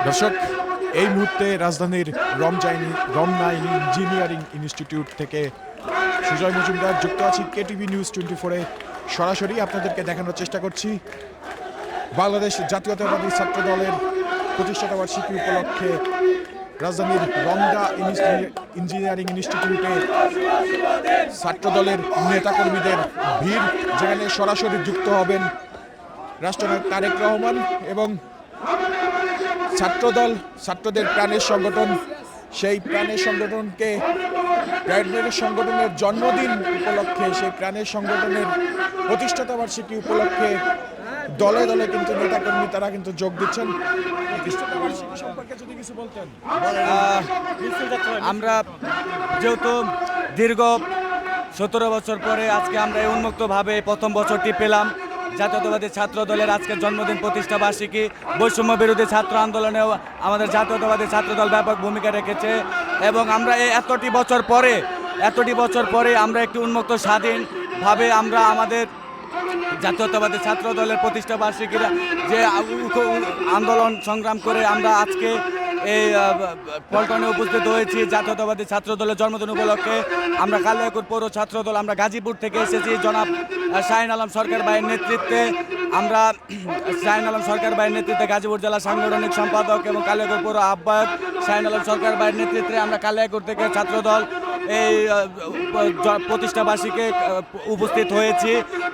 দর্শক, এই মুহূর্তে রাজধানীর রমনা ইঞ্জিনিয়ারিং ইনস্টিটিউট থেকে সুজয় মজুমদার যুক্ত আছি কেটিভি নিউজ 24-এ। সরাসরি আপনাদেরকে দেখানোর চেষ্টা করছি বাংলাদেশ জাতীয়তাবাদী ছাত্র দলের প্রতিষ্ঠাতা বার্ষিকী উপলক্ষে রাজধানীর রমনা ইঞ্জিনিয়ারিং ইনস্টিটিউটে ছাত্র দলের নেতাকর্মীদের ভিড়, যেখানে সরাসরি যুক্ত হবেন রাষ্ট্রনায়ক তারেক রহমান এবং ছাত্রদল, ছাত্রদের প্রাণের সংগঠন। সেই প্রাণের সংগঠনকে প্রাণের সংগঠনের জন্মদিন উপলক্ষে, সেই প্রাণের সংগঠনের প্রতিষ্ঠাতা বার্ষিকী উপলক্ষে দলে দলে কিন্তু নেতাকর্মী তারা কিন্তু যোগ দিচ্ছেন। প্রতিষ্ঠাতা বার্ষিকী সম্পর্কে যদি কিছু বলতেন। আমরা যেহেতু দীর্ঘ 17 বছর পরে আজকে আমরা এই উন্মুক্তভাবে প্রথম বছরটি পেলাম। জাতীয়তাবাদী ছাত্র দলের আজকের জন্মদিন, প্রতিষ্ঠা বার্ষিকী। বৈষম্য বিরোধী ছাত্র আন্দোলনেও আমাদের জাতীয়তাবাদী ছাত্র দল ব্যাপক ভূমিকা রেখেছে এবং আমরা এই এতটি বছর পরে আমরা একটি উন্মুক্ত স্বাধীনভাবে আমরা আমাদের জাতীয়তাবাদী ছাত্র দলের প্রতিষ্ঠা বার্ষিকীরা যে আন্দোলন সংগ্রাম করে আমরা আজকে এই পল্টনে উপস্থিত হয়েছি জাতীয়তাবাদী ছাত্র দলের জন্মদিন উপলক্ষে। আমরা কালিয়াকৈর পৌর ছাত্র দল, আমরা গাজীপুর থেকে এসেছি জনাব শাহিন আলম সরকার ভাইয়ের নেতৃত্বে। আমরা শাহিন আলম সরকার ভাইয়ের নেতৃত্বে গাজীপুর জেলা সাংগঠনিক সম্পাদক এবং কালিয়াকৈর পৌর আহ্বায়ক শাহিন আলম সরকার ভাইয়ের নেতৃত্বে আমরা কালিয়াকৈর থেকে ছাত্রদল এই প্রতিষ্ঠা বার্ষিকীতে উপস্থিত হয়েছি।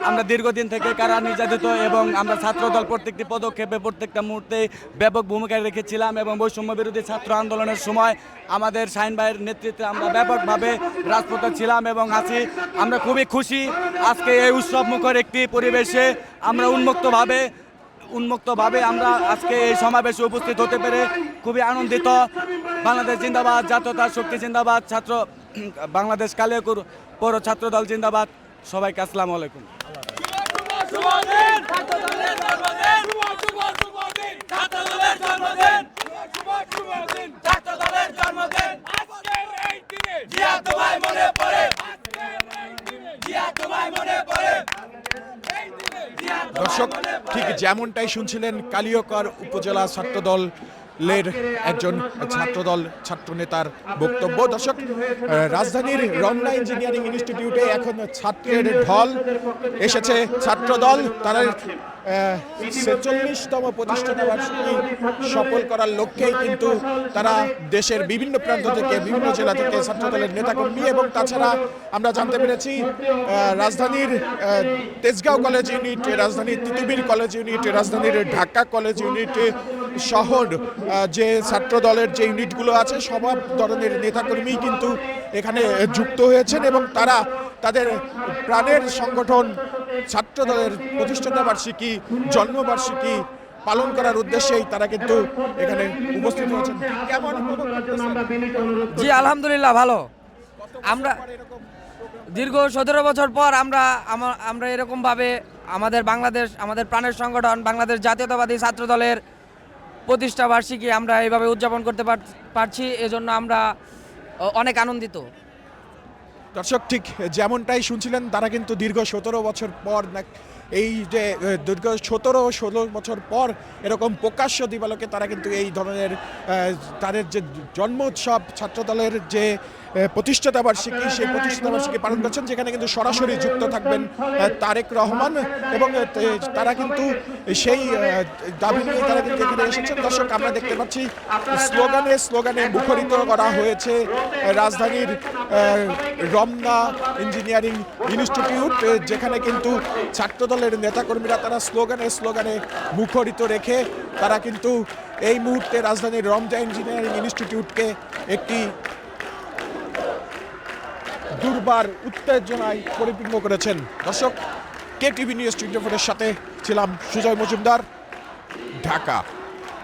আমরা দীর্ঘদিন থেকে কারা নির্যাতিত এবং আমরা ছাত্রদল প্রত্যেকটি পদক্ষেপে প্রত্যেকটা মুহূর্তে ব্যাপক ভূমিকা রেখেছিলাম এবং বৈষম্য বিরোধী ছাত্র আন্দোলনের সময় আমাদের শাহিন ভাইয়ের নেতৃত্বে আমরা ব্যাপকভাবে রাজপথে ছিলাম এবং আছি। আমরা খুবই খুশি আজকে এই উৎসব মুখর একটি পরিবেশে আমরা উন্মুক্তভাবে আমরা আজকে এই সমাবেশে উপস্থিত হতে পেরে খুবই আনন্দিত। বাংলাদেশ জিন্দাবাদ, জাতীয়তা শক্তি জিন্দাবাদ, বাংলাদেশ কালিয়াকৈর পৌর ছাত্র দল জিন্দাবাদ। সবাইকে আসসালামু আলাইকুম। দর্শক, ঠিক যেমনটাই শুনছিলেন কালিয়াকৈর উপজেলা ছাত্রদলের একজন ছাত্রদল ছাত্রনেতার বক্তব্য। দর্শক, রাজধানীর রমনা ইঞ্জিনিয়ারিং ইনস্টিটিউটে এখন ছাত্রের ঢল এসেছে। ছাত্রদল তারা 46তম প্রতিষ্ঠাতা বার্ষিকী সফল করার লক্ষ্যেই কিন্তু তারা দেশের বিভিন্ন প্রান্ত থেকে, বিভিন্ন জেলা থেকে ছাত্রদলের নেতাকর্মী এবং তাছাড়া আমরা জানতে পেরেছি রাজধানীর তেজগাঁও কলেজ ইউনিট, রাজধানীর তিতুমির কলেজ ইউনিট, রাজধানীর ঢাকা কলেজ ইউনিট শহর যে ছাত্রদলের যে ইউনিটগুলো আছে সব ধরনের নেতাকর্মী কিন্তু এখানে যুক্ত হয়েছেন এবং তারা তাদের প্রাণের সংগঠন ছাত্রদলের প্রতিষ্ঠাতা বার্ষিকী, জন্মবার্ষিকী পালন করার উদ্দেশ্যেই তারা কিন্তু এখানে উপস্থিত হয়েছেন। কেমন? জি আলহামদুলিল্লাহ ভালো। আমরা দীর্ঘ 17 বছর পর আমরা এরকমভাবে আমাদের প্রাণের সংগঠন বাংলাদেশ জাতীয়তাবাদী ছাত্র দলের প্রতিষ্ঠা বার্ষিকী আমরা এইভাবে উদযাপন করতে পারছি, এজন্য আমরা অনেক আনন্দিত। দর্শক, ঠিক যেমনটাই শুনছিলেন তারা কিন্তু দীর্ঘ 17 বছর পর এই যে দীর্ঘ 17-16 বছর পর এরকম প্রকাশ্য দিবালোকে তারা কিন্তু এই ধরনের তাদের যে জন্ম উৎসব ছাত্রদলের যে প্রতিষ্ঠাতা বার্ষিকী, সেই প্রতিষ্ঠাতা বার্ষিকী পালন করছেন, যেখানে কিন্তু সরাসরি যুক্ত থাকবেন তারেক রহমান এবং তারা কিন্তু সেই দাবি নিয়ে তারা কিন্তু এখানে এসেছেন। দর্শক, আমরা দেখতে পাচ্ছি স্লোগানে মুখরিত করা হয়েছে রাজধানীর রমনা ইঞ্জিনিয়ারিং ইনস্টিটিউট, যেখানে কিন্তু ছাত্রদলের নেতাকর্মীরা তারা স্লোগানে মুখরিত রেখে তারা কিন্তু এই মুহূর্তে রাজধানীর রমনা ইঞ্জিনিয়ারিং ইনস্টিটিউটকে একটি দুর্বার উত্তেজনায় পরিপূর্ণ করেছেন। দর্শক, কেটিভি নিউজ 24-এর সাথে ছিলাম সুজয় মজুমদার, ঢাকা।